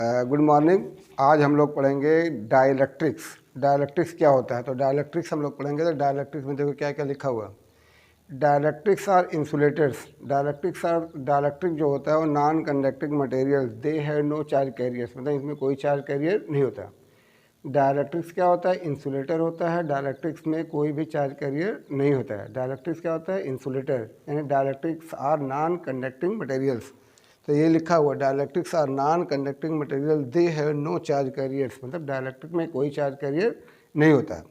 Good morning. आज हम लोग पढ़ेंगे डाइलेक्ट्रिक्स। डाइलेक्ट्रिक्स क्या होता है? तो डाइलेक्ट्रिक्स हम लोग पढ़ेंगे। तो डाइलेक्ट्रिक्स में देखो क्या क्या लिखा हुआ है। Dielectrics are insulators. डाइलेक्ट्रिक जो होता है वो non conducting material, they have no charge carriers, मतलब इसमें कोई चार्ज कैरियर नहीं होता। डाइलेक्ट्रिक्स क्या होता है? इंसुलेटर होता है। डाइलेक्ट्रिक्स में कोई भी चार्ज कैरियर नहीं होता है। डाइलेक्ट्रिक्स क्या होता है? इंसुलेटर, यानी dielectrics are non conducting materials. तो ये लिखा हुआ dielectrics are non conducting material, they have no charge carriers, मतलब डाइलेक्ट्रिक में कोई चार्ज कैरियर नहीं होता है।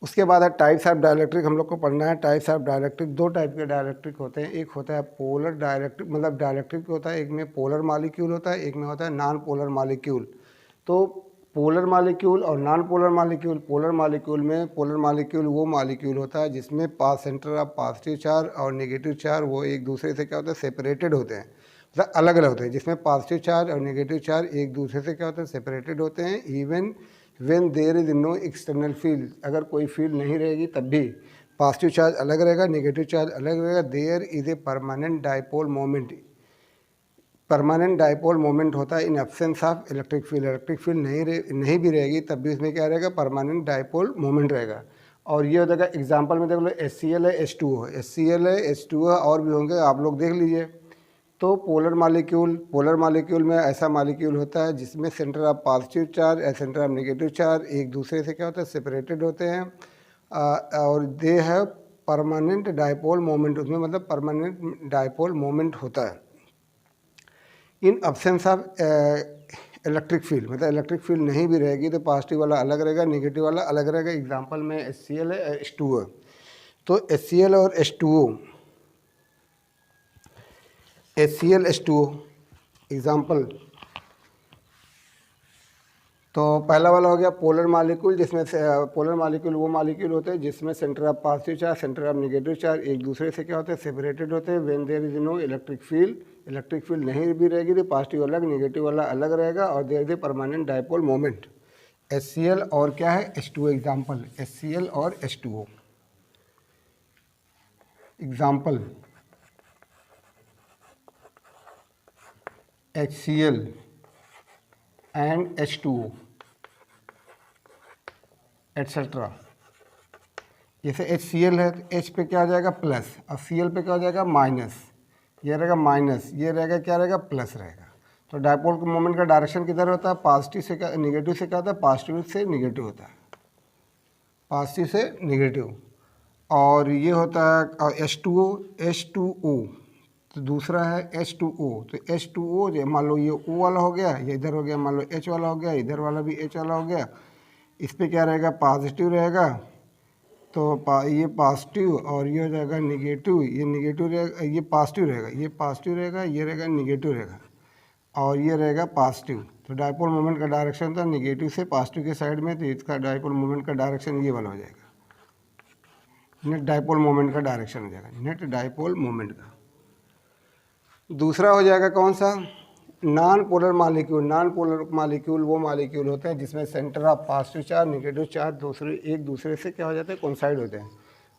उसके बाद है टाइप्स ऑफ डाइलेक्ट्रिक, हम लोग को पढ़ना है। टाइप्स ऑफ डाइलेक्ट्रिक, दो टाइप के डाइलेक्ट्रिक होते हैं। एक होता है पोलर डाइलेक्ट्रिक, मतलब डाइलेक्ट्रिक होता है, एक में पोलर मॉलिक्यूल होता है, एक में होता है नॉन पोलर मॉलिक्यूल। तो पोलर मॉलिक्यूल और non polar molecule, polar molecule में पोलर मॉलिक्यूल वो मॉलिक्यूल होता है जिसमें पास सेंटर ऑफ पॉजिटिव चार्ज और नेगेटिव चार्ज वो एक दूसरे से क्या होता है? सेपरेटेड होते हैं, मतलब अलग अलग होते हैं। जिसमें पॉजिटिव चार्ज और नेगेटिव चार्ज एक दूसरे से क्या होते हैं? सेपरेटेड होते हैं। Even when there is no external field, अगर कोई फील्ड नहीं रहेगी तब भी पॉजिटिव चार्ज अलग रहेगा, नेगेटिव चार्ज अलग रहेगा। There is a permanent dipole moment. Permanent dipole moment होता है in absence of electric field. Electric field नहीं भी रहेगी तब भी उसमें क्या रहेगा? परमानेंट डाइपोल मोमेंट रहेगा। और ये हो जाएगा एग्जाम्पल में देख लो, HCl है, H2O है, HCl है, H2O है, और भी होंगे, आप लोग देख लीजिए। तो पोलर मॉलिक्यूल में ऐसा मॉलिक्यूल होता है जिसमें सेंटर ऑफ पॉजिटिव चार्ज और सेंटर ऑफ नेगेटिव चार्ज एक दूसरे से क्या होता है? सेपरेटेड होते हैं। और दे हैव परमानेंट डाइपोल मोमेंट, उसमें मतलब परमानेंट डाइपोल मोमेंट होता है इन अब्सेंस ऑफ इलेक्ट्रिक फील्ड, मतलब इलेक्ट्रिक फील्ड नहीं भी रहेगी तो पॉजिटिव वाला अलग रहेगा, नेगेटिव वाला अलग रहेगा। एग्जांपल में HCl है, H2O है। तो HCl और H2O एग्जांपल। तो पहला वाला हो गया पोलर मॉलिक्यूल, जिसमें पोलर मॉलिक्यूल वो मॉलिक्यूल होते हैं जिसमें centre of positive charge, centre of negative charge एक दूसरे से क्या होते हैं? सेपरेटेड होते हैं। When there is no electric field, electric field नहीं भी रहेगी तो पॉजिटिव अलग, नेगेटिव वाला अलग रहेगा। और there is a permanent dipole moment. HCl और क्या है? H2O example. HCl और H2O example. HCl and H2O etcetera. जैसे HCl है तो H पे क्या आ जाएगा? प्लस, और Cl पे क्या हो जाएगा? माइनस। ये रहेगा माइनस, ये रहेगा क्या रहेगा? प्लस रहेगा। तो डाइपोल के मोमेंट का डायरेक्शन किधर होता है? पॉजिटिव से क्या, नेगेटिव से क्या होता है? पॉजिटिव से नेगेटिव होता है, पॉजिटिव से नेगेटिव। और ये होता है H2O। तो दूसरा है H2O। तो H2O मान लो ये O वाला हो गया, ये इधर हो गया, मान लो H वाला हो गया, इधर वाला भी H वाला हो गया। इस पर क्या रहेगा? पॉजिटिव रहेगा। तो ये पॉजिटिव और ये हो जाएगा निगेटिव, ये निगेटिव रहेगा, ये पॉजिटिव रहेगा, ये पॉजिटिव रहेगा, ये रहेगा निगेटिव रहेगा, और ये रहेगा पॉजिटिव। तो डाइपोल मोमेंट का डायरेक्शन था निगेटिव से पॉजिटिव के साइड में, तो इसका डाइपोल मोमेंट का डायरेक्शन ये वाला हो जाएगा। नेट डाइपोल मोमेंट का डायरेक्शन हो जाएगा, नेट डाइपोल मोमेंट का। दूसरा हो जाएगा कौन सा? Non polar molecule. Non polar molecule वो मॉलिक्यूल होते हैं जिसमें centre of positive charge, negative charge एक दूसरे से क्या हो जाते हैं? कोइंसाइड होते हैं।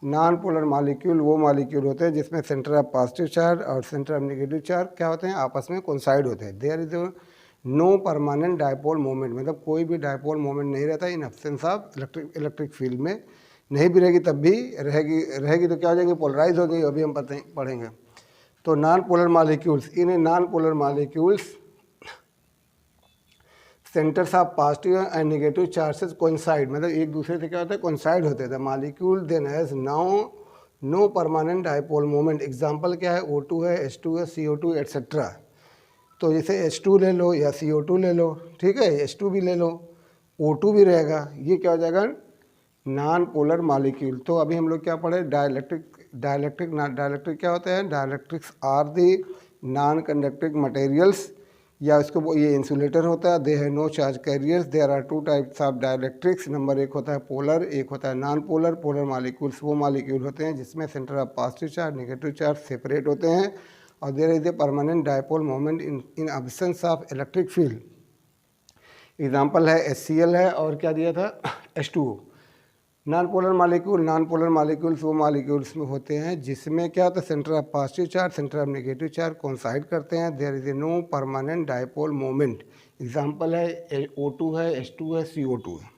नॉन पोलर मॉलिक्यूल वो मॉलिक्यूल होते हैं जिसमें सेंटर ऑफ पॉजिटिव चार्ज और सेंटर ऑफ नेगेटिव चार्ज क्या होते हैं? आपस में कोइंसाइड होते हैं। There is no permanent dipole moment, मतलब कोई भी डाइपोल मोमेंट नहीं रहता in absence of electric field में। नहीं भी रहेगी तब भी रहेगी तो क्या हो जाएगी? पोलराइज हो गई, अभी हम पढ़ेंगे। तो non polar molecules, in non polar molecules centres of positive and negative charges coincide, मतलब एक दूसरे से क्या होता है? कोइंसाइड होते हैं। Molecule then has no permanent dipole moment. Example क्या है? O2 है, H2 है, CO2 एट्सेट्रा। तो जैसे H2 ले लो या CO2 ले लो, ठीक है, H2 भी ले लो, O2 भी रहेगा, ये क्या हो जाएगा? Non polar molecule. तो अभी हम लोग क्या पढ़े? डाइलेक्ट्रिक क्या होते हैं? Dielectrics are the non conducting materials, या इसको ये इंसुलेटर होता है। They have no charge carriers. There are two types of dielectrics. Number एक होता है पोलर, एक होता है नॉन पोलर। पोलर मॉलिक्यूल्स वो मॉलिक्यूल होते हैं जिसमें centre of positive charge, negative charge separate होते हैं। और there is a permanent dipole moment in absence of electric field. Example है HCl है, और क्या दिया था? H2O। नॉन पोलर मॉलिक्यूल्स वो मॉलिक्यूल्स में होते हैं जिसमें क्या होता है? Centre of positive charge, centre of negative charge coincide करते हैं। There is a no permanent dipole moment example है O2 है, H2 है, CO2 है।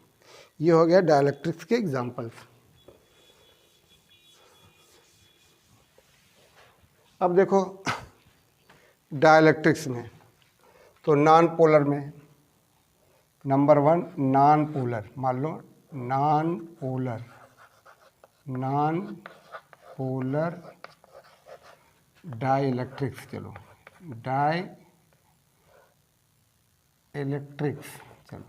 ये हो गया डाइलेक्ट्रिक्स के एग्जाम्पल्स। अब देखो डाइलेक्ट्रिक्स में तो नॉन पोलर में नंबर 1 नॉन पोलर, मान लो नॉन पोलर डाइलेक्ट्रिक्स, चलो डाई इलेक्ट्रिक्स, चलो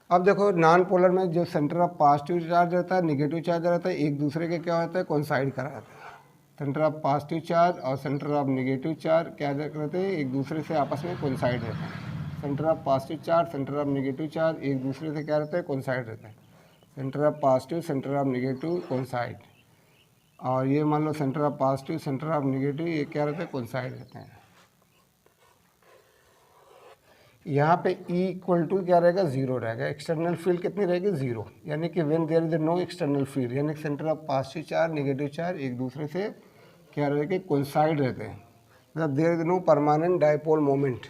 अब देखो नॉन पोलर में जो सेंटर ऑफ पॉजिटिव चार्ज रहता है, नेगेटिव चार्ज रहता है, एक दूसरे के क्या होता है, कोइंसाइड कराता है। सेंटर ऑफ पॉजिटिव चार्ज और सेंटर ऑफ नेगेटिव चार्ज क्या रहते हैं, एक दूसरे से आपस में कोइंसाइड रहते हैं। Centre of positive charge, centre of negative charge एक दूसरे से क्या रहता है, कोइंसाइड रहता है। Centre of positive, centre of negative, coincide. और ये मान लो centre of positive, centre of negative, ये क्या रहते हैं, कोइंसाइड रहते हैं। यहाँ पे E इक्वल टू क्या रहेगा, 0 रहेगा। एक्सटर्नल फील्ड कितनी रहेगी, 0, यानी कि when there is no external field, यानी centre of positive charge, negative charge एक दूसरे से क्या रहेगा, कोइंसाइड रहते हैं, मतलब there is no permanent dipole moment.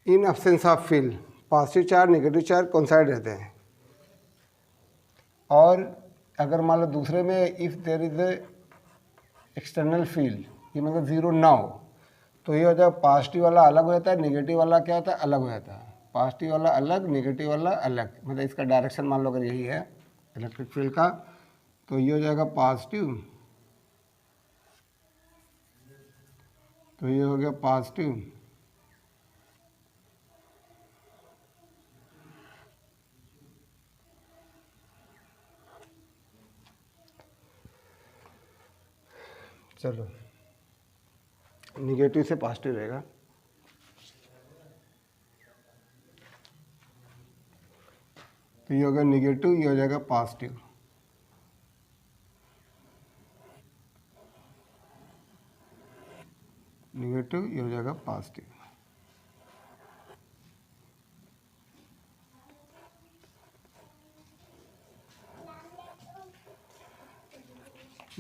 In absence of field positive charge, negative charge coincide रहते हैं। और अगर मान लो दूसरे में if there is a external field, ये मतलब 0 ना हो, तो ये हो जाए पॉजिटिव वाला अलग हो जाता है, नेगेटिव वाला क्या होता है, अलग हो जाता है। पॉजिटिव वाला अलग, नेगेटिव वाला अलग, मतलब इसका डायरेक्शन मान लो अगर यही है इलेक्ट्रिक फील्ड का, तो ये हो जाएगा पॉजिटिव, तो ये हो गया पॉजिटिव, चलो निगेटिव से पॉजिटिव रहेगा, तो ये हो गया निगेटिव, ये हो जाएगा पॉजिटिव, निगेटिव, ये हो जाएगा पॉजिटिव।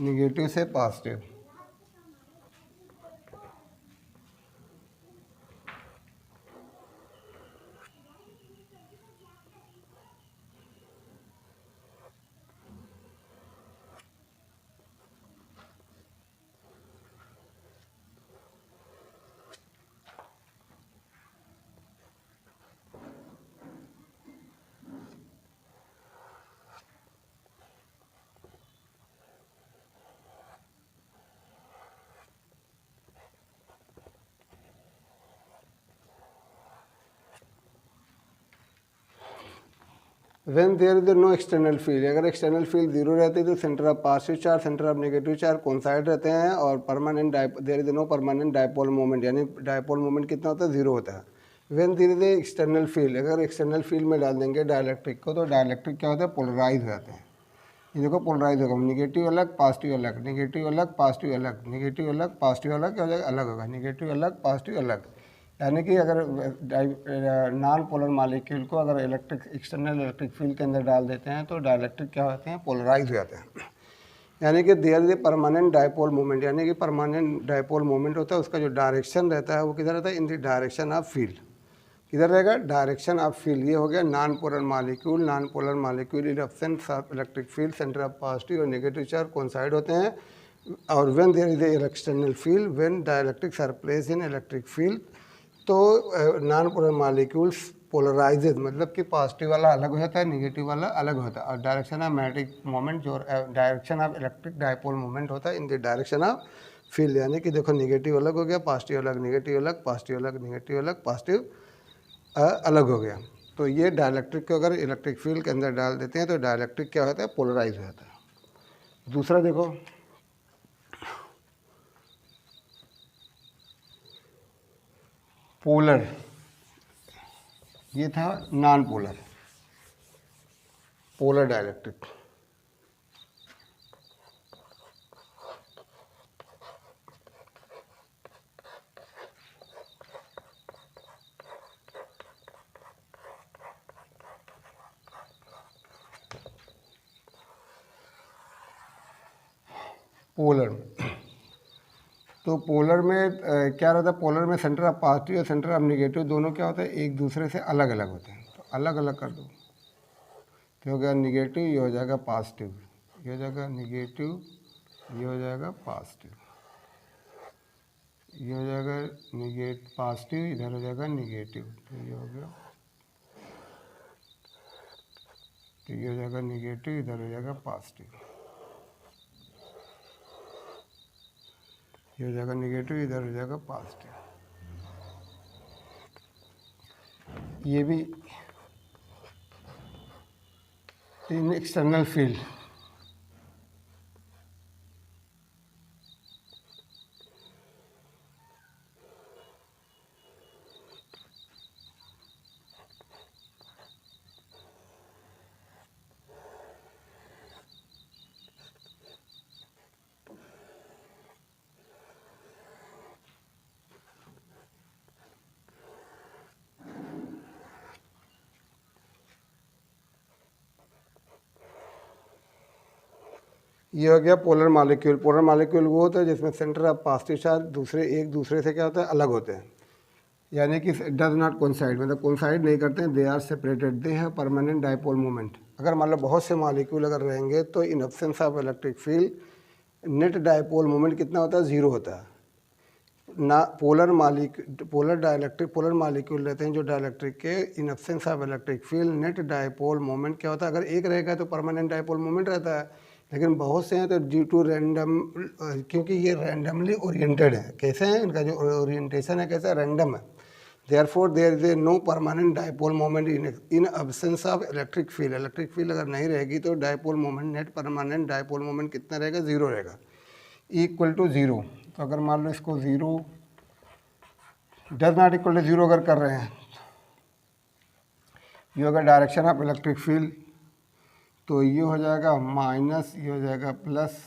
निगेटिव से positive, when there is no external field, अगर एक्सटर्नल फील्ड 0 रहती है तो centre of positive charge, centre of negative charge coincide रहते हैं, और permanent there is no permanent dipole moment, यानी डाइपोल मोमेंट कितना होता है, 0 होता है। When there is external field, अगर एक्सटर्नल फील्ड में डाल देंगे डाइलेक्ट्रिक को, तो डाइलेक्ट्रिक क्या होता है, पोलराइज हो जाते हैं। ये देखो पोलराइज होगा, निगेटिव अलग, पॉजिटिव अलग, निगेटिव अलग, पॉजिटिव अलग, निगेटिव अलग, पॉजिटिव अलग, क्या हो जाएगा, अलग होगा, निगेटिव अलग, पॉजिटिव अलग। यानी कि अगर नॉन पोलर मॉलिक्यूल को अगर इलेक्ट्रिक एक्सटर्नल इलेक्ट्रिक फील्ड के अंदर डाल देते हैं तो डाइलेक्ट्रिक क्या होते हैं, पोलराइज हो जाते हैं। यानी कि there is a permanent dipole moment, यानी कि परमानेंट डाइपोल मोमेंट होता है, उसका जो डायरेक्शन रहता है वो किधर रहता है, in the direction of field. किधर रहेगा, डायरेक्शन ऑफ फील्ड। ये हो गया non polar molecule. Non polar molecule in absence of electric field, centre of positive और नेगेटिव चार्ज कोइंसाइड होते हैं। और when there is a external field, when dielectrics are placed in electric field, तो non polar molecules polarises, मतलब कि positive वाला अलग हो जाता है, नेगेटिव वाला अलग होता है। और डायरेक्शन ऑफ मैग्नेटिक मोमेंट, जो direction of electric dipole moment होता है in the direction of field. यानी कि देखो निगेटिव अलग हो गया, पॉजिटिव अलग, नेगेटिव अलग, पॉजिटिव अलग, नेगेटिव अलग, पॉजिटिव अलग हो गया। तो ये डाइलेक्ट्रिक को अगर इलेक्ट्रिक फील्ड के अंदर डाल देते हैं तो डाइलेक्ट्रिक क्या होता है, पोलराइज हो जाता है। दूसरा देखो पोलर, ये था non polar, polar dielectric. Polar. तो पोलर में क्या रहता है, पोलर में सेंटर ऑफ पॉजिटिव और सेंटर ऑफ निगेटिव दोनों क्या होता है, एक दूसरे से अलग अलग होते हैं। तो अलग अलग कर दो तो हो गया निगेटिव, ये हो जाएगा पॉजिटिव, ये हो जाएगा निगेटिव, ये हो जाएगा पॉजिटिव, ये हो जाएगा पॉजिटिव, इधर हो जाएगा निगेटिव, तो ये हो गया, तो ये हो जाएगा निगेटिव, इधर हो जाएगा पॉजिटिव, ये हो जाएगा निगेटिव, इधर हो जाएगा पॉजिटिव। ये भी इन एक्सटर्नल फील्ड। ये हो गया पोलर मॉलिक्यूल। पोलर मॉलिक्यूल वो होता है जिसमें सेंटर ऑफ पॉजिटिव चार्ज दूसरे एक दूसरे से क्या होता है, अलग होते हैं, यानी कि डज नॉट कोइंसाइड, मतलब कोइंसाइड नहीं करते हैं, they are separated, they have permanent dipole moment. अगर मान लो बहुत से मॉलिक्यूल अगर रहेंगे तो in absence of electric field net dipole moment कितना होता है, ज़ीरो होता है ना। पोलर डाइलेक्ट्रिक पोलर मॉलिक्यूल रहते हैं जो डाइलेक्ट्रिक के, इन absence of electric field net dipole moment क्या होता है, अगर एक रहेगा तो परमानेंट डाइपोल मोमेंट रहता है, लेकिन बहुत से हैं तो ड्यू टू रैंडम, क्योंकि ये रैंडमली ओरिएंटेड है, कैसे हैं इनका जो ओरिएंटेशन है कैसा रैंडम है, therefore there is a no permanent dipole moment in absence of electric field. Electric field अगर नहीं रहेगी तो dipole moment, net permanent dipole moment कितना रहेगा, ज़ीरो रहेगा, इक्वल टू ज़ीरो। तो अगर मान लो इसको zero, does not equal to zero अगर कर रहे हैं, ये होगा डायरेक्शन ऑफ इलेक्ट्रिक फील्ड, तो ये हो जाएगा माइनस, ये हो जाएगा plus,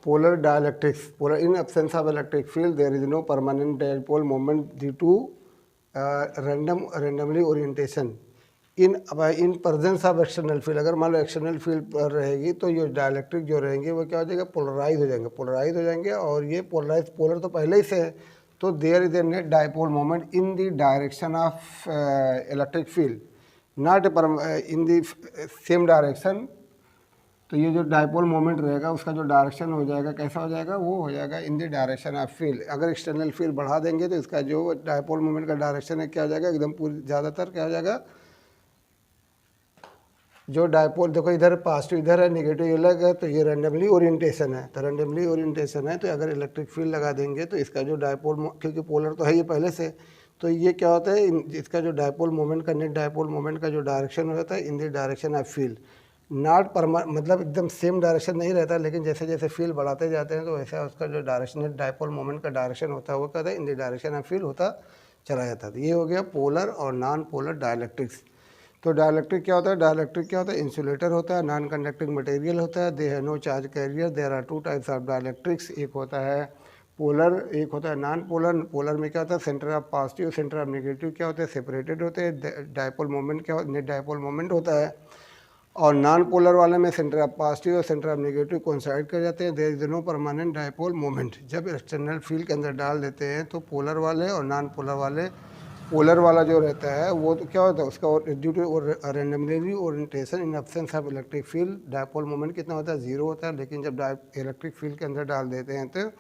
polar dielectrics, polar in absence of electric field there is no permanent dipole moment due to randomly orientation in presence of external field। अगर मान लो एक्सटर्नल फील्ड पर रहेगी तो ये डायलेक्ट्रिक जो रहेंगे वो क्या हो जाएगा, पोलराइज हो जाएंगे, पोलराइज हो जाएंगे, और ये पोलराइज, पोलर तो पहले ही से है, तो there is a net dipole moment in the direction of electric field, not in the same direction. तो ये जो डाइपोल मोमेंट रहेगा उसका जो डायरेक्शन हो जाएगा कैसा हो जाएगा, वो हो जाएगा इन द डायरेक्शन ऑफ फील्ड। अगर एक्सटर्नल फील्ड बढ़ा देंगे तो इसका जो डाइपोल मोमेंट का डायरेक्शन है क्या हो जाएगा, एकदम पूरी ज़्यादातर क्या हो जाएगा, जो डाइपोल, देखो इधर पॉजिटिव इधर है, नेगेटिव अलग है, तो ये रैंडमली ओरिएंटेशन है, तो रैंडमली ओरिएंटेशन है, तो अगर इलेक्ट्रिक फील्ड लगा देंगे तो इसका जो डाइपोल, क्योंकि पोलर तो है ये पहले से, तो ये क्या होता है, इसका जो डाइपोल मोमेंट का, नेट डाइपोल मोमेंट का जो डायरेक्शन हो जाता है in the direction of field, not मतलब एकदम सेम डायरेक्शन नहीं रहता, लेकिन जैसे जैसे फील्ड बढ़ाते जाते हैं तो वैसा उसका जो डायरेक्शन, डाइपोल मोमेंट का डायरेक्शन होता है वो कहता है in the direction of field होता चला जाता है। ये हो गया पोलर और नॉन पोलर डायलेक्ट्रिक्स। तो डायलेक्ट्रिक क्या होता है, डायलेक्ट्रिक क्या होता है, इंसुलेटर होता है, नॉन कंडक्टिंग मटेरियल होता है, they have no charge carrier, there are two types of dielectrics, एक होता है पोलर, एक होता है नॉन पोलर। पोलर में क्या होता है, centre of positive centre of negative क्या होते हैं, सेपरेटेड होते हैं, डाइपोल मोमेंट क्या होता है, नेट डाइपोल मोमेंट होता है, और नॉन पोलर वाले में सेंटर ऑफ पॉजिटिव और सेंटर ऑफ नेगेटिव कोइंसाइड कर जाते हैं। There is no permanent dipole moment. जब एक्सटर्नल फील्ड के अंदर डाल देते हैं तो पोलर वाले और नॉन पोलर वाले, पोलर वाला जो रहता है वो तो क्या होता है उसका due to randomly orientation in absence of electric field dipole moment कितना होता है, 0 होता है। लेकिन जब इलेक्ट्रिक फील्ड के अंदर डाल देते हैं तो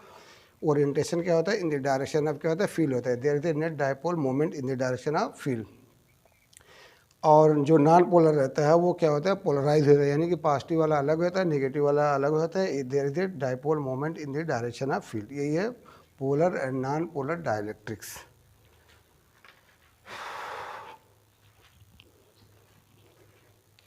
ओरिएंटेशन क्या होता है, इन द डायरेक्शन ऑफ क्या होता है, फील्ड होता है। There is a net dipole moment in the direction of field. और जो नॉन पोलर रहता है वो क्या होता है, पोलराइज होता है, यानी कि पॉजिटिव वाला अलग होता है, नेगेटिव वाला अलग होता है। There is a dipole moment in the direction of field. यही है polar and non polar dielectrics.